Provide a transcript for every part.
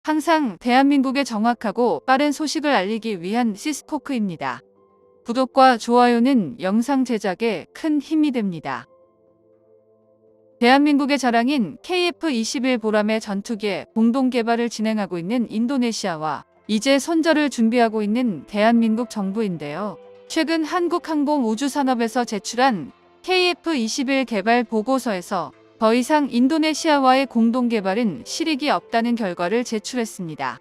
항상 대한민국에 정확하고 빠른 소식을 알리기 위한 시스코크입니다. 구독과 좋아요는 영상 제작에 큰 힘이 됩니다. 대한민국의 자랑인 KF-21 보람의 전투기의 공동 개발을 진행하고 있는 인도네시아와 이제 선저를 준비하고 있는 대한민국 정부인데요. 최근 한국항공우주산업에서 제출한 KF-21 개발 보고서에서 더 이상 인도네시아와의 공동 개발은 실익이 없다는 결과를 제출했습니다.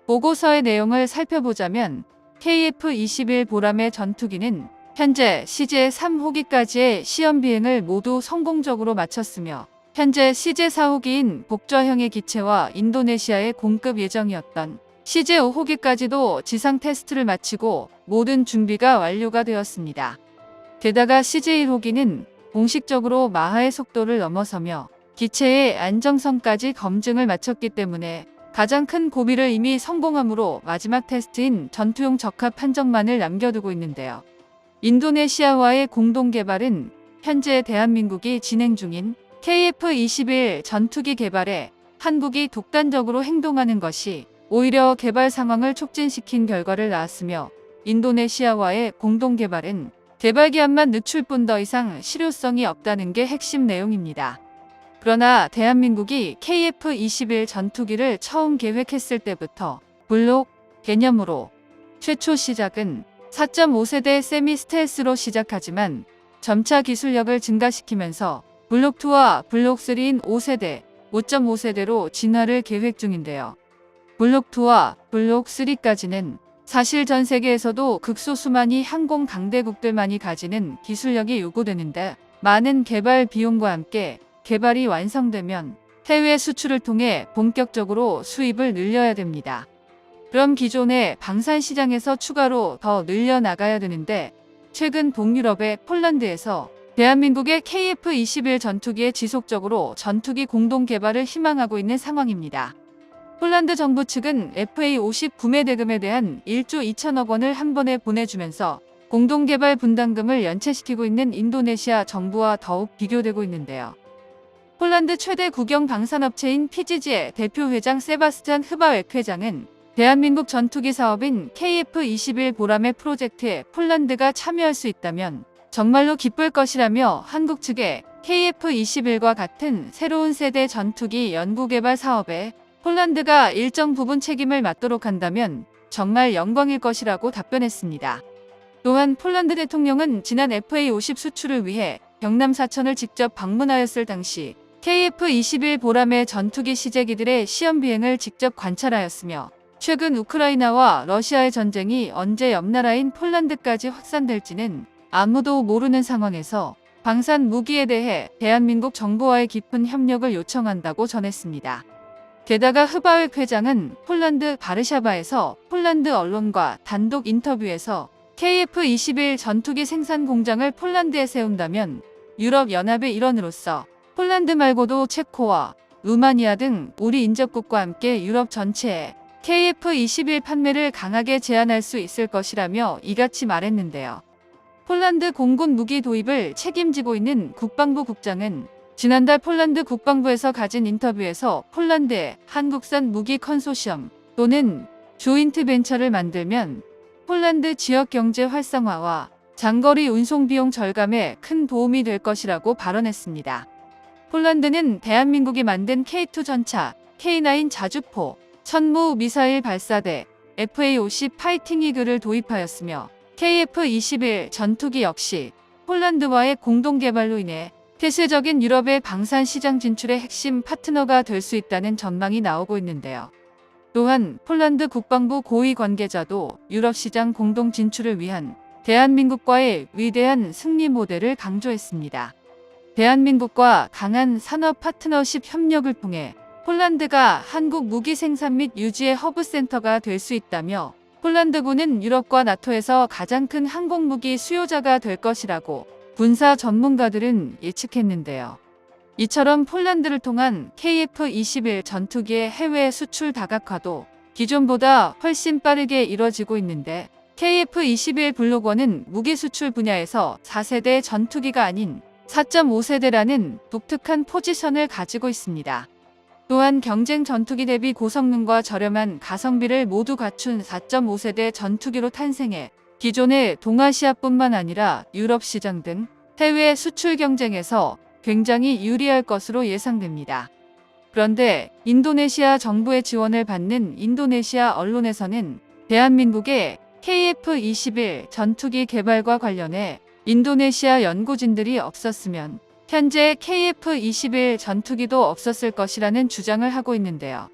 보고서의 내용을 살펴보자면 KF-21 보람의 전투기는 현재 CJ-3호기까지의 시험 비행을 모두 성공적으로 마쳤으며 현재 CJ-4호기인 복좌형의 기체와 인도네시아에 공급 예정이었던 CJ-5호기까지도 지상 테스트를 마치고 모든 준비가 완료가 되었습니다. 게다가 CJ-1호기는 공식적으로 마하의 속도를 넘어서며 기체의 안정성까지 검증을 마쳤기 때문에 가장 큰 고비를 이미 성공함으로 마지막 테스트인 전투용 적합 판정만을 남겨두고 있는데요. 인도네시아와의 공동 개발은 현재 대한민국이 진행 중인 KF-21 전투기 개발에 한국이 독단적으로 행동하는 것이 오히려 개발 상황을 촉진시킨 결과를 낳았으며 인도네시아와의 공동 개발은 개발 기한만 늦출 뿐 더 이상 실효성이 없다는 게 핵심 내용입니다. 그러나 대한민국이 KF-21 전투기를 처음 계획했을 때부터 블록 개념으로 최초 시작은 4.5세대 세미 스텔스로 시작하지만 점차 기술력을 증가시키면서 블록2와 블록3인 5세대, 5.5세대로 진화를 계획 중인데요. 블록2와 블록3까지는 사실 전 세계에서도 극소수만이 항공 강대국들만이 가지는 기술력이 요구되는데 많은 개발 비용과 함께 개발이 완성되면 해외 수출을 통해 본격적으로 수입을 늘려야 됩니다. 그럼 기존의 방산 시장에서 추가로 더 늘려나가야 되는데 최근 동유럽의 폴란드에서 대한민국의 KF-21 전투기에 지속적으로 전투기 공동 개발을 희망하고 있는 상황입니다. 폴란드 정부 측은 FA-50 구매 대금에 대한 1조 2천억 원을 한 번에 보내주면서 공동개발 분담금을 연체시키고 있는 인도네시아 정부와 더욱 비교되고 있는데요. 폴란드 최대 국영 방산업체인 PGG의 대표 회장 세바스찬 흐바웩 회장은 대한민국 전투기 사업인 KF-21 보람의 프로젝트에 폴란드가 참여할 수 있다면 정말로 기쁠 것이라며 한국 측에 KF-21과 같은 새로운 세대 전투기 연구개발 사업에 폴란드가 일정 부분 책임을 맡도록 한다면 정말 영광일 것이라고 답변했습니다. 또한 폴란드 대통령은 지난 FA-50 수출을 위해 경남 사천을 직접 방문하였을 당시 KF-21 보람의 전투기 시제기들의 시험 비행을 직접 관찰하였으며 최근 우크라이나와 러시아의 전쟁이 언제 옆 나라인 폴란드까지 확산될지는 아무도 모르는 상황에서 방산 무기에 대해 대한민국 정부와의 깊은 협력을 요청한다고 전했습니다. 게다가 흐바웩 회장은 폴란드 바르샤바에서 폴란드 언론과 단독 인터뷰에서 KF-21 전투기 생산 공장을 폴란드에 세운다면 유럽연합의 일원으로서 폴란드 말고도 체코와 루마니아 등 우리 인접국과 함께 유럽 전체에 KF-21 판매를 강하게 제한할 수 있을 것이라며 이같이 말했는데요. 폴란드 공군 무기 도입을 책임지고 있는 국방부 국장은 지난달 폴란드 국방부에서 가진 인터뷰에서 폴란드의 한국산 무기 컨소시엄 또는 조인트 벤처를 만들면 폴란드 지역 경제 활성화와 장거리 운송 비용 절감에 큰 도움이 될 것이라고 발언했습니다. 폴란드는 대한민국이 만든 K2 전차, K9 자주포, 천무 미사일 발사대, FA-50 파이팅 이글을 도입하였으며 KF-21 전투기 역시 폴란드와의 공동 개발로 인해 폐쇄적인 유럽의 방산 시장 진출의 핵심 파트너가 될 수 있다는 전망이 나오고 있는데요. 또한 폴란드 국방부 고위 관계자도 유럽 시장 공동 진출을 위한 대한민국과의 위대한 승리 모델을 강조했습니다. 대한민국과 강한 산업 파트너십 협력을 통해 폴란드가 한국 무기 생산 및 유지의 허브 센터가 될 수 있다며 폴란드군은 유럽과 나토에서 가장 큰 항공무기 수요자가 될 것이라고 군사 전문가들은 예측했는데요. 이처럼 폴란드를 통한 KF-21 전투기의 해외 수출 다각화도 기존보다 훨씬 빠르게 이뤄지고 있는데 KF-21 블록1은 무기 수출 분야에서 4세대 전투기가 아닌 4.5세대라는 독특한 포지션을 가지고 있습니다. 또한 경쟁 전투기 대비 고성능과 저렴한 가성비를 모두 갖춘 4.5세대 전투기로 탄생해 기존의 동아시아뿐만 아니라 유럽 시장 등 해외 수출 경쟁에서 굉장히 유리할 것으로 예상됩니다. 그런데 인도네시아 정부의 지원을 받는 인도네시아 언론에서는 대한민국의 KF-21 전투기 개발과 관련해 인도네시아 연구진들이 없었으면 현재 KF-21 전투기도 없었을 것이라는 주장을 하고 있는데요.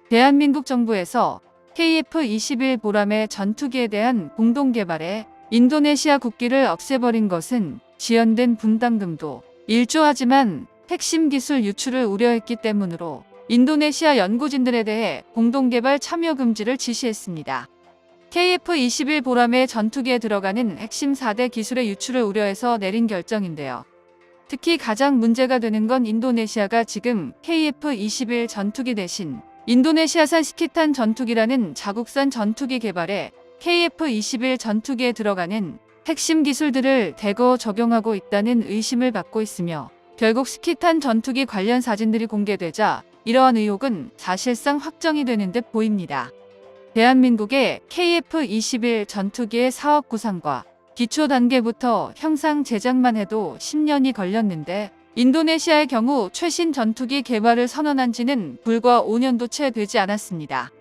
대한민국 정부에서 KF-21 보람의 전투기에 대한 공동 개발에 인도네시아 국기를 없애버린 것은 지연된 분담금도 일조하지만 핵심 기술 유출을 우려했기 때문으로 인도네시아 연구진들에 대해 공동개발 참여 금지를 지시했습니다. KF-21 보람의 전투기에 들어가는 핵심 4대 기술의 유출을 우려해서 내린 결정인데요. 특히 가장 문제가 되는 건 인도네시아가 지금 KF-21 전투기 대신 인도네시아산 스키탄 전투기라는 자국산 전투기 개발에 KF-21 전투기에 들어가는 핵심 기술들을 대거 적용하고 있다는 의심을 받고 있으며 결국 스키탄 전투기 관련 사진들이 공개되자 이러한 의혹은 사실상 확정이 되는 듯 보입니다. 대한민국의 KF-21 전투기의 사업 구상과 기초 단계부터 형상 제작만 해도 10년이 걸렸는데 인도네시아의 경우 최신 전투기 개발을 선언한 지는 불과 5년도 채 되지 않았습니다.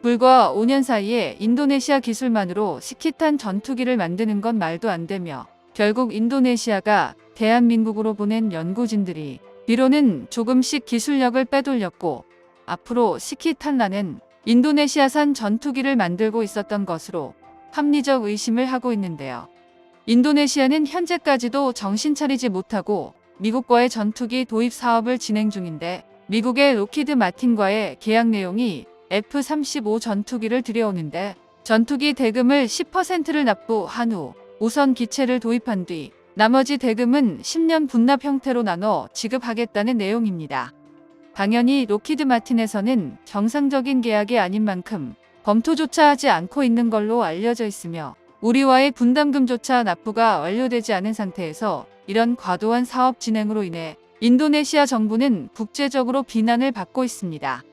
불과 5년 사이에 인도네시아 기술만으로 스키탄 전투기를 만드는 건 말도 안 되며 결국 인도네시아가 대한민국으로 보낸 연구진들이 뒤로는 조금씩 기술력을 빼돌렸고 앞으로 스키탄라는 인도네시아산 전투기를 만들고 있었던 것으로 합리적 의심을 하고 있는데요. 인도네시아는 현재까지도 정신 차리지 못하고 미국과의 전투기 도입 사업을 진행 중인데 미국의 로키드 마틴과의 계약 내용이 F-35 전투기를 들여오는데 전투기 대금을 10%를 납부한 후 우선 기체를 도입한 뒤 나머지 대금은 10년 분납 형태로 나눠 지급하겠다는 내용입니다. 당연히 로키드 마틴에서는 정상적인 계약이 아닌 만큼 검토조차 하지 않고 있는 걸로 알려져 있으며 우리와의 분담금조차 납부가 완료되지 않은 상태에서 이런 과도한 사업 진행으로 인해 인도네시아 정부는 국제적으로 비난을 받고 있습니다.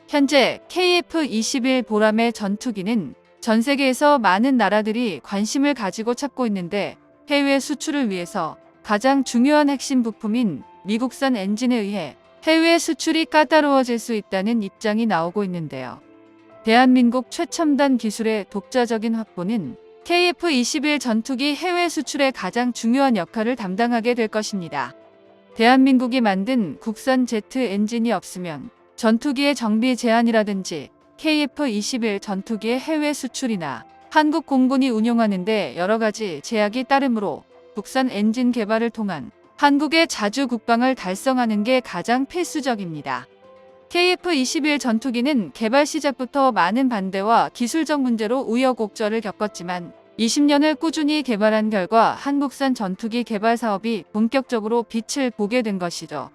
현재 KF-21 보람의 전투기는 전 세계에서 많은 나라들이 관심을 가지고 찾고 있는데 해외 수출을 위해서 가장 중요한 핵심 부품인 미국산 엔진에 의해 해외 수출이 까다로워질 수 있다는 입장이 나오고 있는데요. 대한민국 최첨단 기술의 독자적인 확보는 KF-21 전투기 해외 수출의 가장 중요한 역할을 담당하게 될 것입니다. 대한민국이 만든 국산 제트 엔진이 없으면 전투기의 정비 제한이라든지 KF-21 전투기의 해외 수출이나 한국 공군이 운용하는데 여러 가지 제약이 따르므로 국산 엔진 개발을 통한 한국의 자주 국방을 달성하는 게 가장 필수적입니다. KF-21 전투기는 개발 시작부터 많은 반대와 기술적 문제로 우여곡절을 겪었지만 20년을 꾸준히 개발한 결과 한국산 전투기 개발 사업이 본격적으로 빛을 보게 된 것이죠.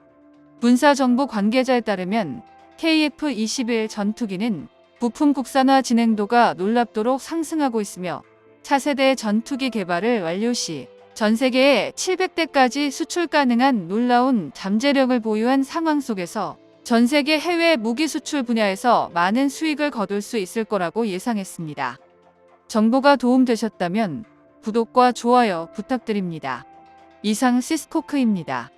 군사정보 관계자에 따르면 KF-21 전투기는 부품 국산화 진행도가 놀랍도록 상승하고 있으며 차세대 전투기 개발을 완료 시 전 세계에 700대까지 수출 가능한 놀라운 잠재력을 보유한 상황 속에서 전 세계 해외 무기 수출 분야에서 많은 수익을 거둘 수 있을 거라고 예상했습니다. 정보가 도움되셨다면 구독과 좋아요 부탁드립니다. 이상 시스코크입니다.